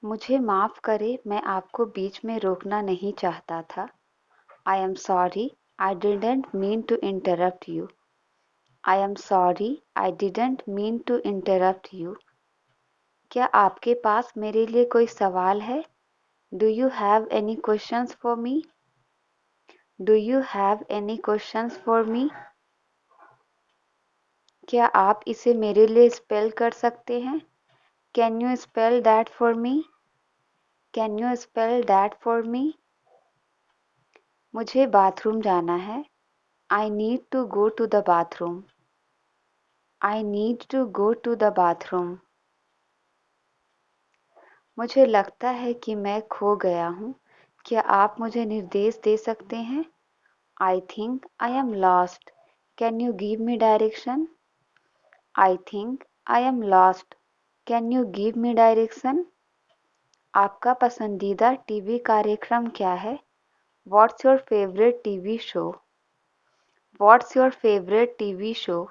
मुझे माफ़ करें, मैं आपको बीच में रोकना नहीं चाहता था। I am sorry, I didn't mean to interrupt you. I am sorry, I didn't mean to interrupt you. क्या आपके पास मेरे लिए कोई सवाल है? Do you have any questions for me? Do you have any questions for me? क्या आप इसे मेरे लिए स्पेल कर सकते हैं? Can you spell that for me? Can you spell that for me? मुझे बाथरूम जाना है। I need to go to the bathroom. I need to go to the bathroom. मुझे लगता है कि मैं खो गया हूँ। क्या आप मुझे निर्देश दे सकते हैं? I think I am lost. Can you give me direction? I think I am lost. Can you give me direction? आपका पसंदीदा टीवी कार्यक्रम क्या है? What's your favorite TV show? What's your favorite TV show?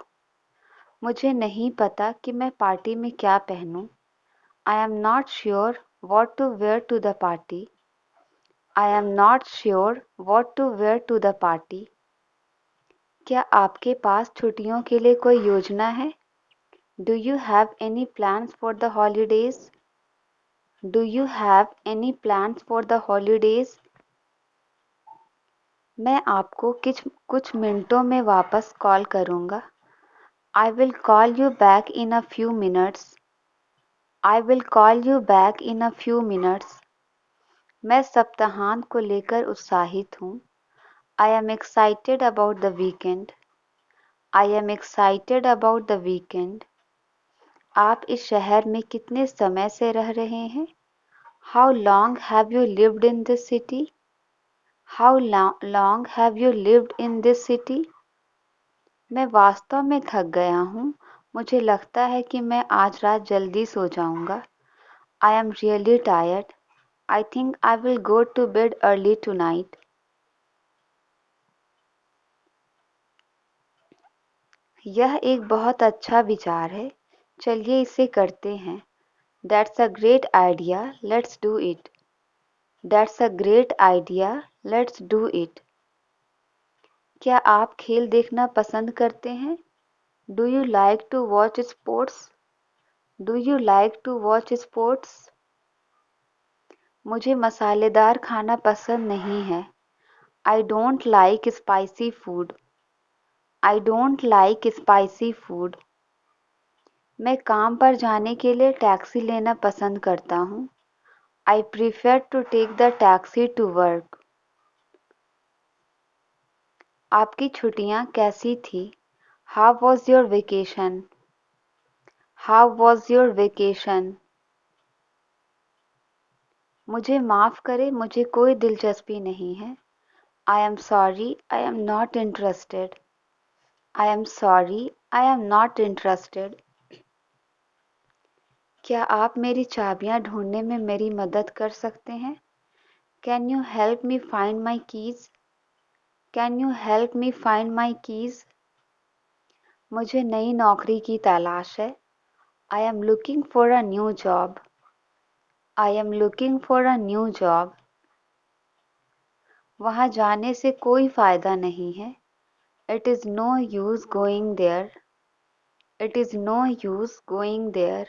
मुझे नहीं पता कि मैं पार्टी में क्या पहनूं। I am not sure what to wear to the party. I am not sure what to wear to the party. क्या आपके पास छुट्टियों के लिए कोई योजना है? Do you have any plans for the holidays? Do you have any plans for the holidays? मैं आपको कुछ मिनटों में वापस कॉल करूँगा। I will call you back in a few minutes. I will call you back in a few minutes. मैं सप्ताहांत को लेकर उत्साहित हूँ। I am excited about the weekend. I am excited about the weekend. आप इस शहर में कितने समय से रह रहे हैं? How long have you lived in this city? How long have you lived in this city? मैं वास्तव में थक गया हूँ। मुझे लगता है कि मैं आज रात जल्दी सो जाऊँगा। I am really tired. I think I will go to bed early tonight. यह एक बहुत अच्छा विचार है। चलिए इसे करते हैं। That's a great idea. Let's do it. That's a great idea. Let's do it. क्या आप खेल देखना पसंद करते हैं? Do you like to watch sports? Do you like to watch sports? मुझे मसालेदार खाना पसंद नहीं है। I don't like spicy food. I don't like spicy food. मैं काम पर जाने के लिए टैक्सी लेना पसंद करता हूँ। I prefer to take the taxi to work. आपकी छुट्टियाँ कैसी थी? How was your vacation? How was your vacation? मुझे माफ़ करें, मुझे कोई दिलचस्पी नहीं है। I am sorry, I am not interested. I am sorry, I am not interested. क्या आप मेरी चाबियाँ ढूँढने में मेरी मदद कर सकते हैं? Can you help me find my keys? Can you help me find my keys? मुझे नई नौकरी की तलाश है। I am looking for a new job. I am looking for a new job. वहाँ जाने से कोई फ़ायदा नहीं है। It is no use going there. It is no use going there.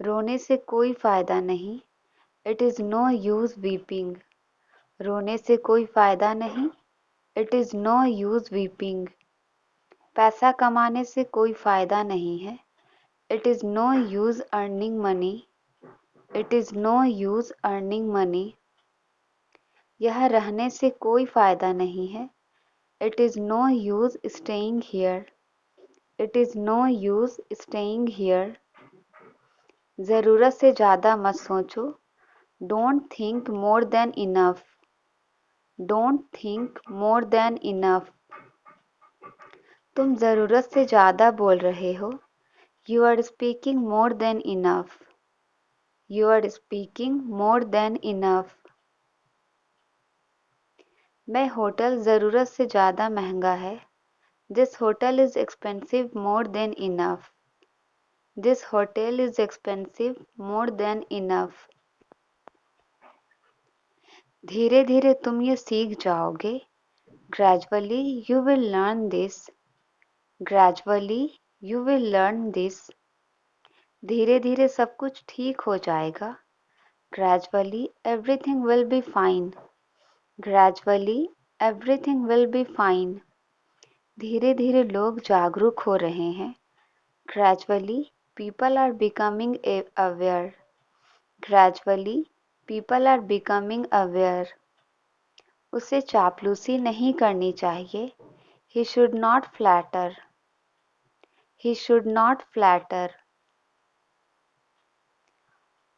रोने से कोई फ़ायदा नहीं। It is no use weeping. रोने से कोई फ़ायदा नहीं। It is no use weeping. पैसा कमाने से कोई फ़ायदा नहीं है। It is no use earning money. It is no use earning money. यह रहने से कोई फ़ायदा नहीं है। It is no use staying here. It is no use staying here. ज़रूरत से ज़्यादा मत सोचो। Don't think more than enough. Don't think more than enough. तुम ज़रूरत से ज़्यादा बोल रहे हो। You are speaking more than enough. You are speaking more than enough. मैं होटल ज़रूरत से ज़्यादा महंगा है। This hotel is expensive more than enough. This hotel is expensive, more than enough. धीरे धीरे तुम ये सीख जाओगे. Gradually you will learn this. Gradually you will learn this. धीरे धीरे सब कुछ ठीक हो जाएगा. Gradually everything will be fine. Gradually everything will be fine. धीरे धीरे लोग जागरूक हो रहे हैं. Gradually people are becoming aware. Gradually people are becoming aware. उसे चापलूसी नहीं करनी चाहिए. He should not flatter. He should not flatter.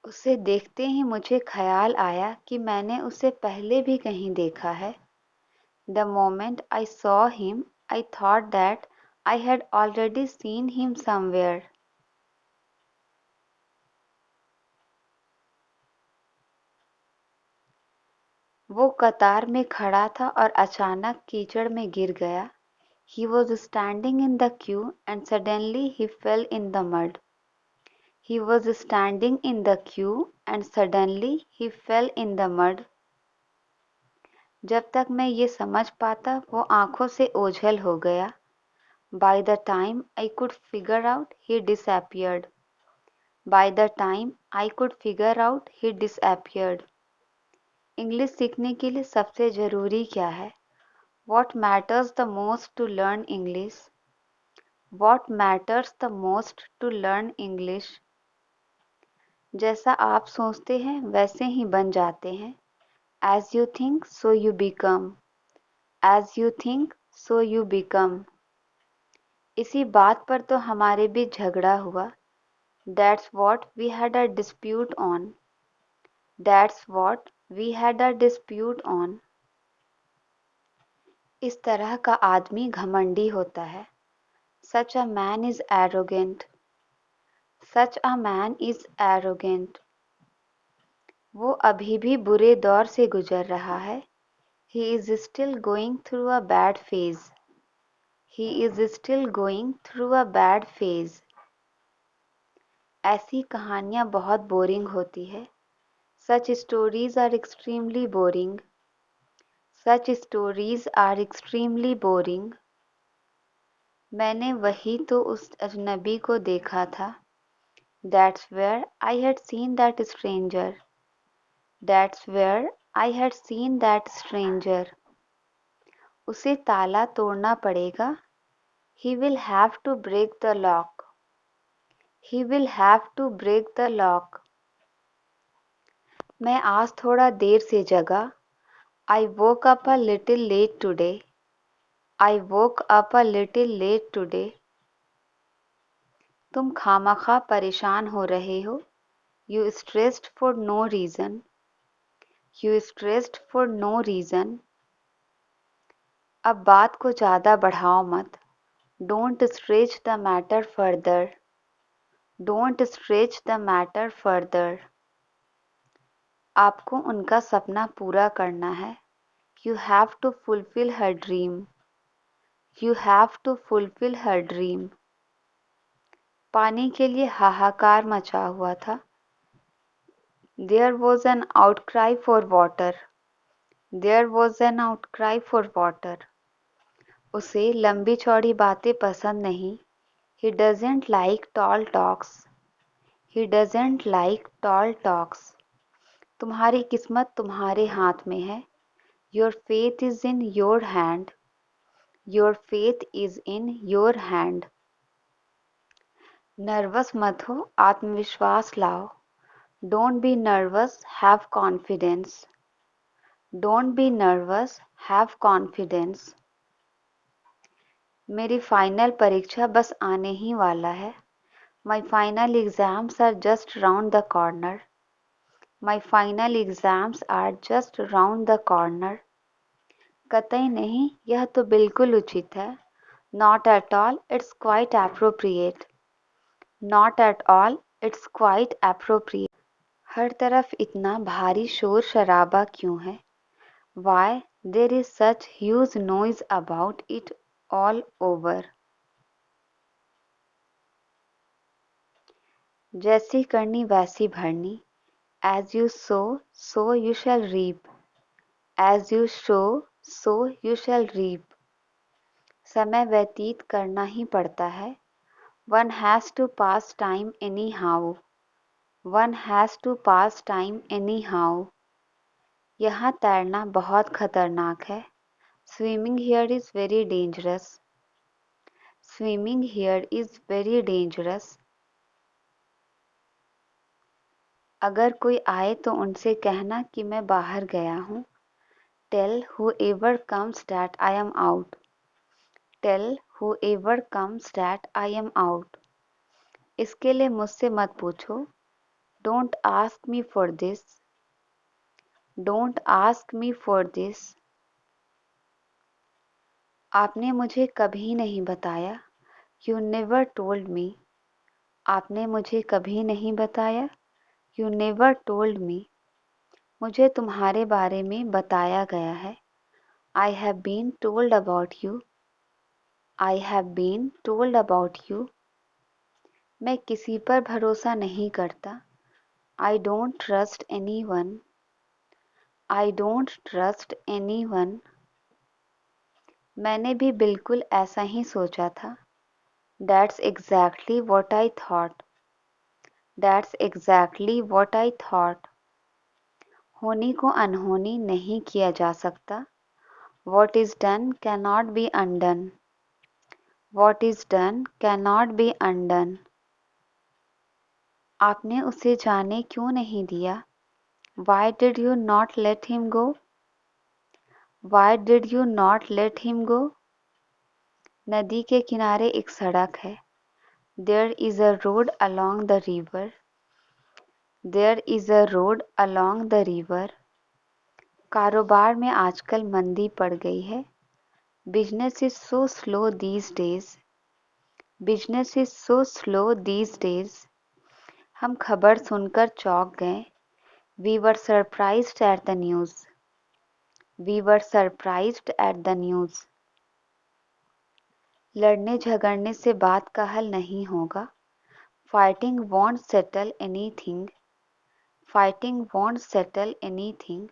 उसे देखते ही मुझे ख्याल आया कि मैंने उसे पहले भी कहीं देखा है. The moment I saw him, I thought that I had already seen him somewhere. वो कतार में खड़ा था और अचानक कीचड़ में गिर गया. He was standing in the queue and suddenly he fell in the mud. He was standing in the queue and suddenly he fell in the mud. जब तक मैं ये समझ पाता वो आंखों से ओझल हो गया. By the time I could figure out, he disappeared. By the time I could figure out, he disappeared. English सीखने के लिए सबसे ज़रूरी क्या है? What matters the most to learn English? What matters the most to learn English? जैसा आप सोचते हैं वैसे ही बन जाते हैं. As you think, so you become. As you think, so you become. इसी बात पर तो हमारे बीच झगड़ा हुआ. That's what we had a dispute on. That's what we had a dispute on. इस तरह का आदमी घमंडी होता है. Such a man is arrogant. Such a man is arrogant. वो अभी भी बुरे दौर से गुजर रहा है. He is still going through a bad phase. He is still going through a bad phase. ऐसी कहानियाँ बहुत बोरिंग होती है. Such stories are extremely boring. Such stories are extremely boring. मैंने वही तो उस अजनबी को देखा था. That's where I had seen that stranger. That's where I had seen that stranger. उसे ताला तोड़ना पड़ेगा. He will have to break the lock. He will have to break the lock. मैं आज थोड़ा देर से जगा. I woke up a little late today. I woke up a little late today. तुम खामखा परेशान हो रहे हो. You stressed for no reason. You stressed for no reason. अब बात को ज़्यादा बढ़ाओ मत. Don't stretch the matter further. Don't stretch the matter further. आपको उनका सपना पूरा करना है. You have to fulfill her dream. You have to fulfill her dream. पानी के लिए हाहाकार मचा हुआ था. There was an outcry for water. There was an outcry for water. उसे लंबी चौड़ी बातें पसंद नहीं. He doesn't like tall talks. He doesn't like tall talks. तुम्हारी किस्मत तुम्हारे हाथ में है. Your fate is in your hand. Your fate is in your hand. Nervous मत हो, आत्मविश्वास लाओ. Don't be nervous, have confidence. Don't be nervous, have confidence. मेरी फाइनल परीक्षा बस आने ही वाला है. My final exams are just round the corner. My final exams are just round the corner. कतई नहीं, यह तो बिल्कुल उचित है. Not at all, it's quite appropriate. Not at all, it's quite appropriate. हर तरफ इतना भारी शोर शराबा क्यों है? Why there is such huge noise about it all over? जैसी करनी वैसी भरनी। As you sow, so you shall reap. As you sow, so you shall reap. समय व्यतीत करना ही पड़ता है। One has to pass time anyhow. One has to pass time anyhow. यहाँ तैरना बहुत खतरनाक है। Swimming here is very dangerous. Swimming here is very dangerous. अगर कोई आए तो उनसे कहना कि मैं बाहर गया हूँ। Tell whoever comes that I am out. Tell whoever comes that I am out. इसके लिए मुझसे मत पूछो। Don't ask me for this. Don't ask me for this. आपने मुझे कभी नहीं बताया। You never told me. आपने मुझे कभी नहीं बताया। You never told me. मुझे तुम्हारे बारे में बताया गया है। I have been told about you. I have been told about you. मैं किसी पर भरोसा नहीं करता। I don't trust anyone. I don't trust anyone. मैंने भी बिल्कुल ऐसा ही सोचा था। That's exactly what I thought. That's exactly what I thought. होनी को अनहोनी नहीं किया जा सकता। What is done cannot be undone. What is done cannot be undone. आपने उसे जाने क्यों नहीं दिया? Why did you not let him go? Why did you not let him go? नदी के किनारे एक सड़क है। There is a road along the river. There is a road along the river. कारोबार में आजकल मंदी पड़ गई है। Business is so slow these days. Business is so slow these days. हम खबर सुनकर चौंक गए। We were surprised at the news. We were surprised at the news. लड़ने झगड़ने से बात का हल नहीं होगा। Fighting won't settle anything. Fighting won't settle anything.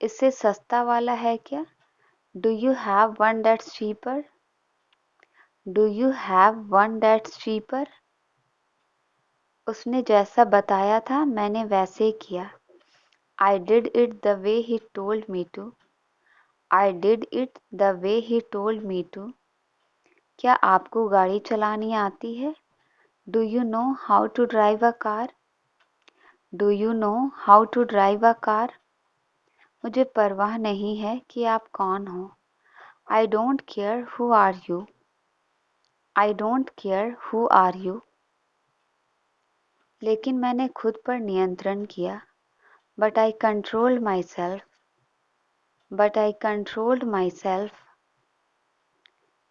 इससे सस्ता वाला है क्या? Do you have one that's cheaper? Do you have one that's cheaper? उसने जैसा बताया था मैंने वैसे किया। I did it the way he told me to. I did it the way he told me to. क्या आपको गाड़ी चलानी आती है? Do you know how to drive a car? Do you know how to drive a car? मुझे परवाह नहीं है कि आप कौन हो। I don't care who are you. I don't care who are you. लेकिन मैंने खुद पर नियंत्रण किया। But I controlled myself. But I controlled myself.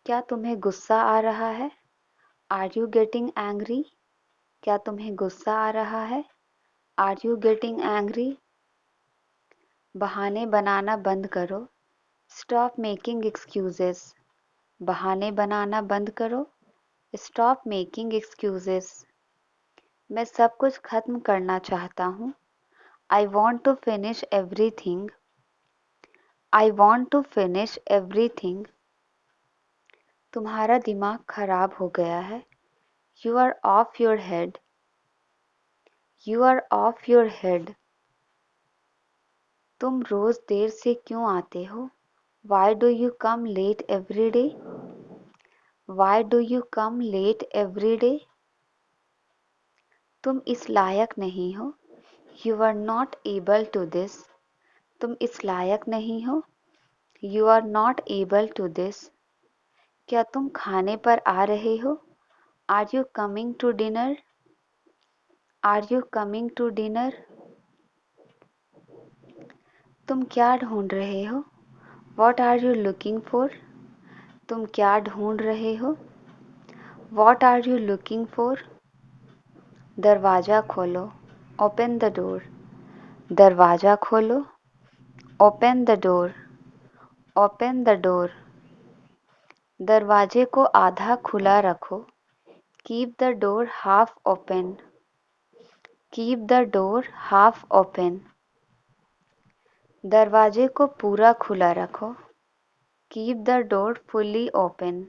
क्या तुम्हें गुस्सा आ रहा है? Are you getting angry? क्या तुम्हें गुस्सा आ रहा है? Are you getting angry? बहाने बनाना बंद करो। Stop making excuses. बहाने बनाना बंद करो। Stop making excuses. मैं सब कुछ खत्म करना चाहता हूँ। I want to finish everything. I want to finish everything. तुम्हारा दिमाग खराब हो गया है। You are off your head. You are off your head. तुम रोज देर से क्यों आते हो? Why do you come late every day? Why do you come late every day? तुम इस लायक नहीं हो। You are not able to this. तुम इस लायक नहीं हो। You are not able to this. क्या तुम खाने पर आ रहे हो? Are you coming to dinner? Are you coming to dinner? तुम क्या ढूंढ रहे हो? What are you looking for? तुम क्या ढूंढ रहे हो? What are you looking for? दरवाजा खोलो। Open the door. दरवाजा खोलो। Open the door. Open the door. दरवाजे को आधा खुला रखो। Keep the door half open. Keep the door half open. दरवाजे को पूरा खुला रखो। Keep the door fully open.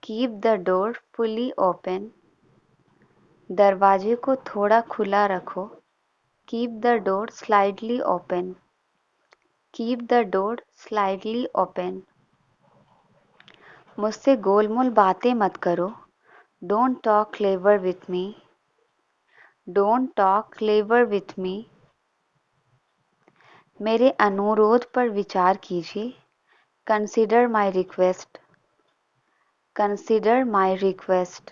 Keep the door fully open. दरवाजे को थोड़ा खुला रखो। Keep the door slightly open. Keep the door slightly open. मुझसे गोलमोल बातें मत करो। Don't talk clever with me. Don't talk clever with me. मेरे अनुरोध पर विचार कीजिए। Consider my request. Consider my request.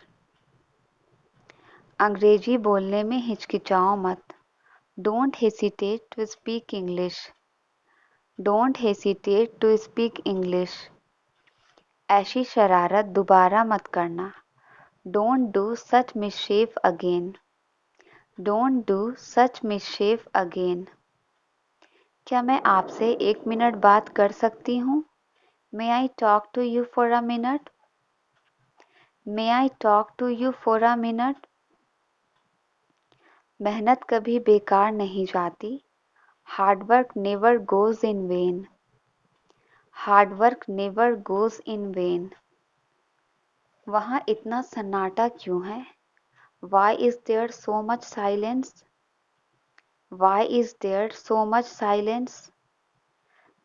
अंग्रेजी बोलने में हिचकिचाओ मत। Don't hesitate to speak English. Don't hesitate to speak English. ऐसी शरारत दोबारा मत करना। Don't do such mischief again. Don't do such mischief again. क्या मैं आपसे 1 मिनट बात कर सकती हूँ? May I talk to you for a minute? May I talk to you for a minute? मेहनत कभी बेकार नहीं जाती। Hard work never goes in vain. Hard work never goes in vain. वहाँ इतना सन्नाटा क्यों है? Why is there so much silence? Why is there so much silence?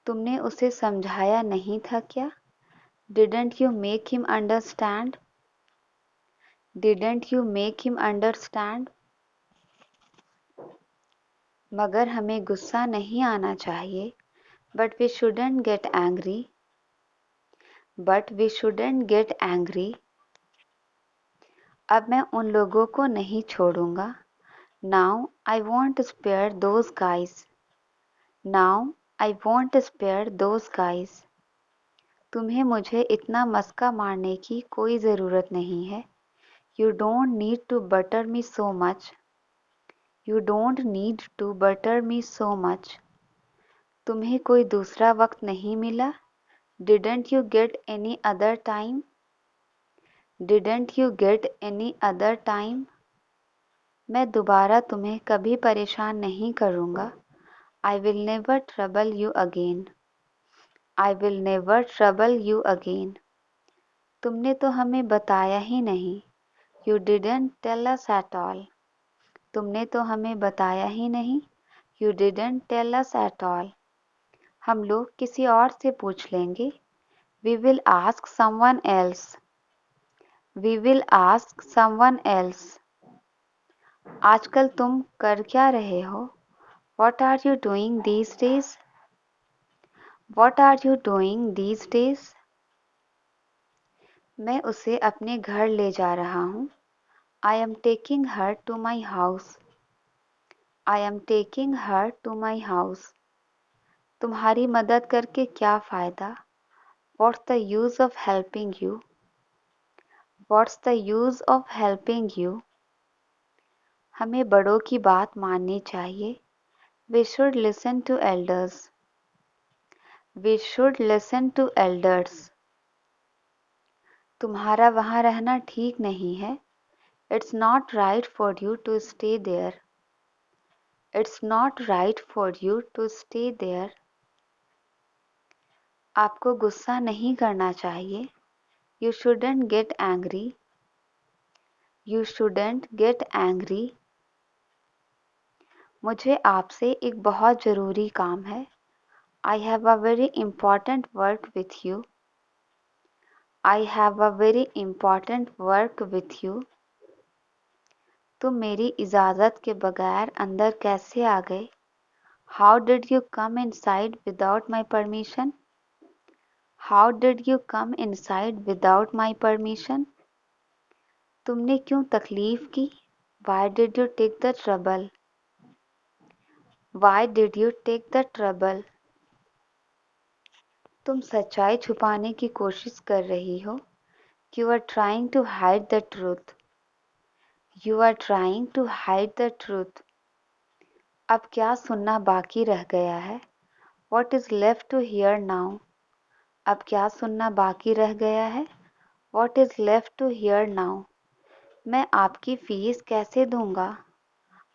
तुमने उसे समझाया नहीं था क्या? Didn't you make him understand? Didn't you make him understand? मगर हमें गुस्सा नहीं आना चाहिए। But we shouldn't get angry. But we shouldn't get angry. अब मैं उन लोगों को नहीं छोड़ूंगा। Now I won't spare those guys. Now I won't spare those guys. तुम्हें मुझे इतना मस्का मारने की कोई ज़रूरत नहीं है। You don't need to butter me so much. You don't need to butter me so much. तुम्हें कोई दूसरा वक्त नहीं मिला? Didn't you get any other time? Didn't you get any other time? मैं दोबारा तुम्हें कभी परेशान नहीं करूँगा। I will never trouble you again. I will never trouble you again. तुमने तो हमें बताया ही नहीं। You didn't tell us at all. तुमने तो हमें बताया ही नहीं। You didn't tell us at all. हम लोग किसी और से पूछ लेंगे। We will ask someone else. We will ask someone else. आजकल तुम कर क्या रहे हो? What are you doing these days? What are you doing these days? मैं उसे अपने घर ले जा रहा हूँ। I am taking her to my house. I am taking her to my house. तुम्हारी मदद करके क्या फ़ायदा? What's the use of helping you? What's the use of helping you? हमें बड़ों की बात माननी चाहिए। We should listen to elders. We should listen to elders. तुम्हारा वहाँ रहना ठीक नहीं है। It's not right for you to stay there. It's not right for you to stay there. आपको गुस्सा नहीं करना चाहिए। You shouldn't get angry. You shouldn't get angry. मुझे आपसे एक बहुत ज़रूरी काम है। I have a very important work with you. I have a very important work with you. तुम मेरी इजाज़त के बगैर अंदर कैसे आ गए? How did you come inside without my permission? How did you come inside without my permission? तुमने क्यों तकलीफ़ की? Why did you take the trouble? Why did you take the trouble? तुम सच्चाई छुपाने की कोशिश कर रही हो। You are trying to hide the truth. You are trying to hide the truth. अब क्या सुनना बाकी रह गया है? What is left to hear now? अब क्या सुनना बाकी रह गया है? What is left to hear now? मैं आपकी फ़ीस कैसे दूँगा?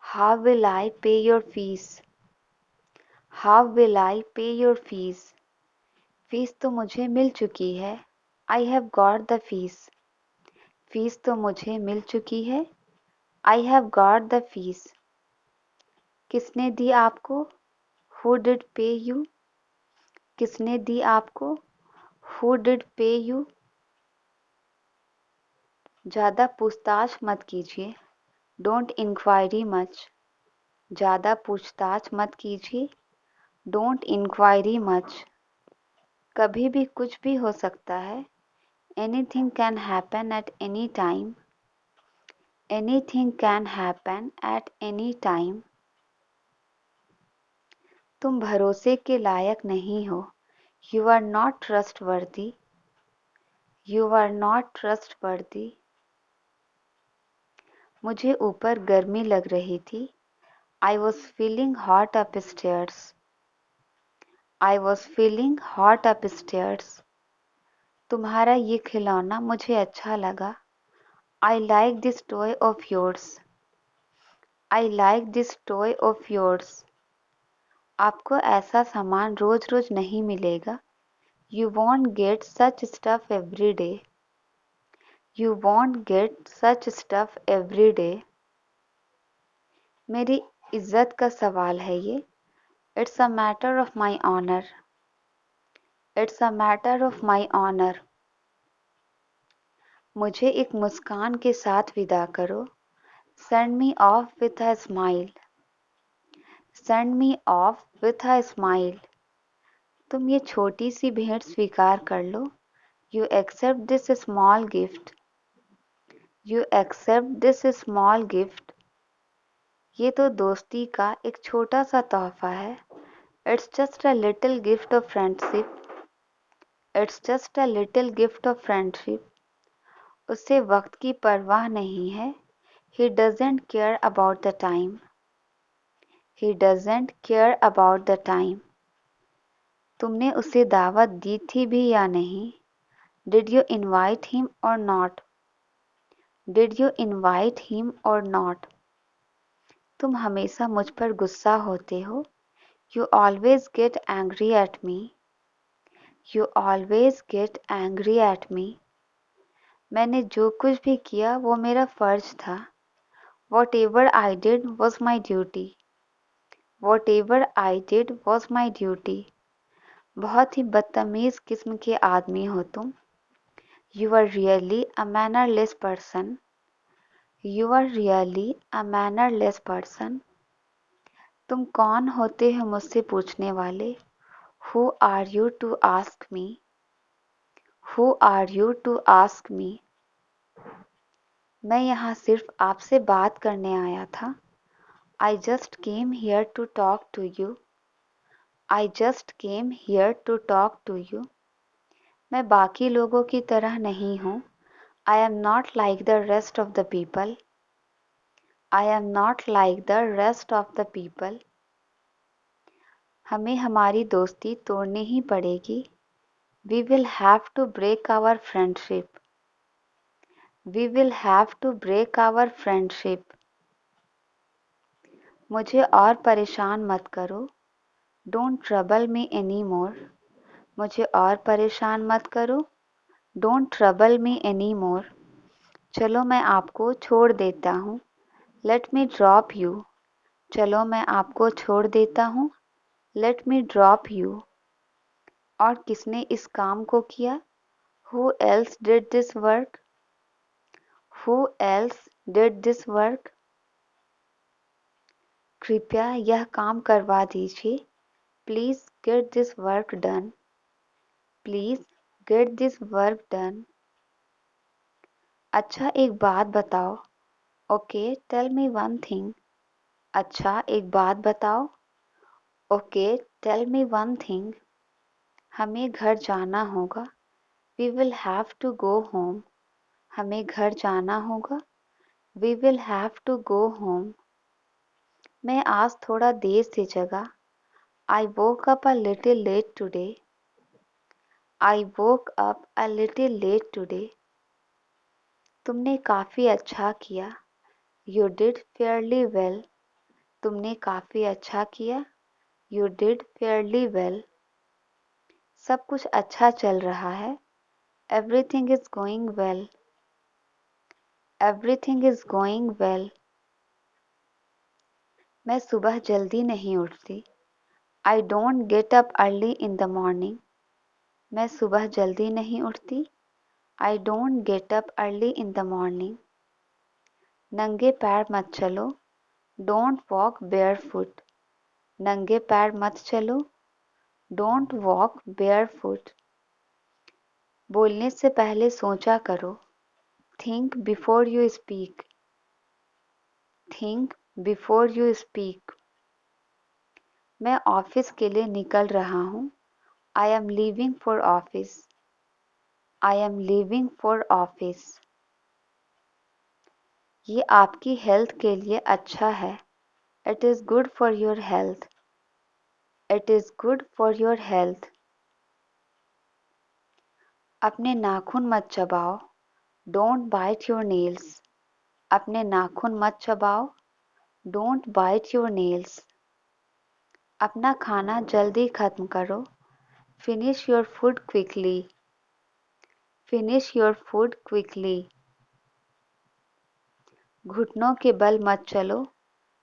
How will I pay your fees? How will I pay your fees? Fees तो मुझे मिल चुकी है। I have got the fees. Fees तो मुझे मिल चुकी है। I have got the fees. किसने दी आपको? Who did pay you? किसने दी आपको? Who did pay you? ज़्यादा पूछताछ मत कीजिए। Don't inquiry much. ज़्यादा पूछताछ मत कीजिए। Don't inquiry much. कभी भी कुछ भी हो सकता है। Anything can happen at any time. Anything can happen at any time. तुम भरोसे के लायक नहीं हो। You are not trustworthy. You are not trustworthy. मुझे ऊपर गर्मी लग रही थी। I was feeling hot upstairs. I was feeling hot upstairs. तुम्हारा ये खिलौना मुझे अच्छा लगा। I like this toy of yours. I like this toy of yours. आपको ऐसा सामान रोज-रोज नहीं मिलेगा। You won't get such stuff every day. You won't get such stuff every day. मेरी इज्जत का सवाल है ये। It's a matter of my honor. It's a matter of my honor. मुझे एक मुस्कान के साथ विदा करो। Send me off with a smile. Send me off with a smile. तुम ये छोटी सी भेंट स्वीकार कर लो। You accept this small gift. You accept this small gift. ये तो दोस्ती का एक छोटा सा तोहफा है। It's just a little gift of friendship. It's just a little gift of friendship. उसे वक्त की परवाह नहीं है। He doesn't care about the time. He doesn't care about the time. तुमने उसे दावत दी थी भी या नहीं? Did you invite him or not? Did you invite him or not? तुम हमेशा मुझ पर गुस्सा होते हो। You always get angry at me. You always get angry at me. मैंने जो कुछ भी किया वो मेरा फर्ज था। Whatever I did was my duty. Whatever I did was my duty. बहुत ही बदतमीज किस्म के आदमी हो तुम। You are really a mannerless person. You are really a mannerless person. तुम कौन होते हो मुझसे पूछने वाले? Who are you to ask me? Who are you to ask me? मैं यहाँ सिर्फ आपसे बात करने आया था। I just came here to talk to you. I just came here to talk to you. मैं बाकी लोगों की तरह नहीं हूँ। I am not like the rest of the people. I am not like the rest of the people. हमें हमारी दोस्ती तोड़नी ही पड़ेगी। We will have to break our friendship. We will have to break our friendship. मुझे और परेशान मत करो। Don't trouble me anymore. मुझे और परेशान मत करो। Don't trouble me anymore. चलो मैं आपको छोड़ देता हूँ। Let me drop you. चलो मैं आपको छोड़ देता हूँ। Let me drop you. और किसने इस काम को किया? Who else did this work? Who else did this work? कृपया यह काम करवा दीजिए। Please get this work done. Please get this work done. अच्छा एक बात बताओ। Okay, tell me one thing. अच्छा एक बात बताओ। Okay, tell me one thing. हमें घर जाना होगा। We will have to go home. हमें घर जाना होगा। We will have to go home. मैं आज थोड़ा देर से जगा। I woke up a little late today. I woke up a little late today. तुमने काफ़ी अच्छा किया। You did fairly well. तुमने काफ़ी अच्छा किया। You did fairly well. सब कुछ अच्छा चल रहा है। Everything is going well. Everything is going well. मैं सुबह जल्दी नहीं उठती। I don't get up early in the morning. मैं सुबह जल्दी नहीं उठती। I don't get up early in the morning. नंगे पैर मत चलो। Don't walk barefoot. नंगे पैर मत चलो। Don't walk barefoot. बोलने से पहले सोचा करो। Think before you speak. Think before you speak. मैं ऑफिस के लिए निकल रहा हूँ। I am leaving for office. I am leaving for office. ये आपकी हेल्थ के लिए अच्छा है। It is good for your health. It is good for your health. अपने नाखून मत चबाओ। Don't bite your nails. अपने नाखून मत चबाओ। Don't bite your nails. अपना खाना जल्दी खत्म करो। Finish your food quickly. Finish your food quickly. घुटनों के बल मत चलो।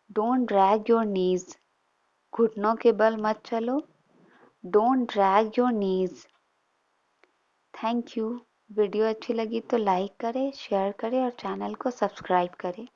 Don't drag your knees. घुटनों के बल मत चलो। Don't drag your knees. Thank you. Video अच्छी लगी तो लाइक करें, शेयर करें और चैनल को सब्सक्राइब करें।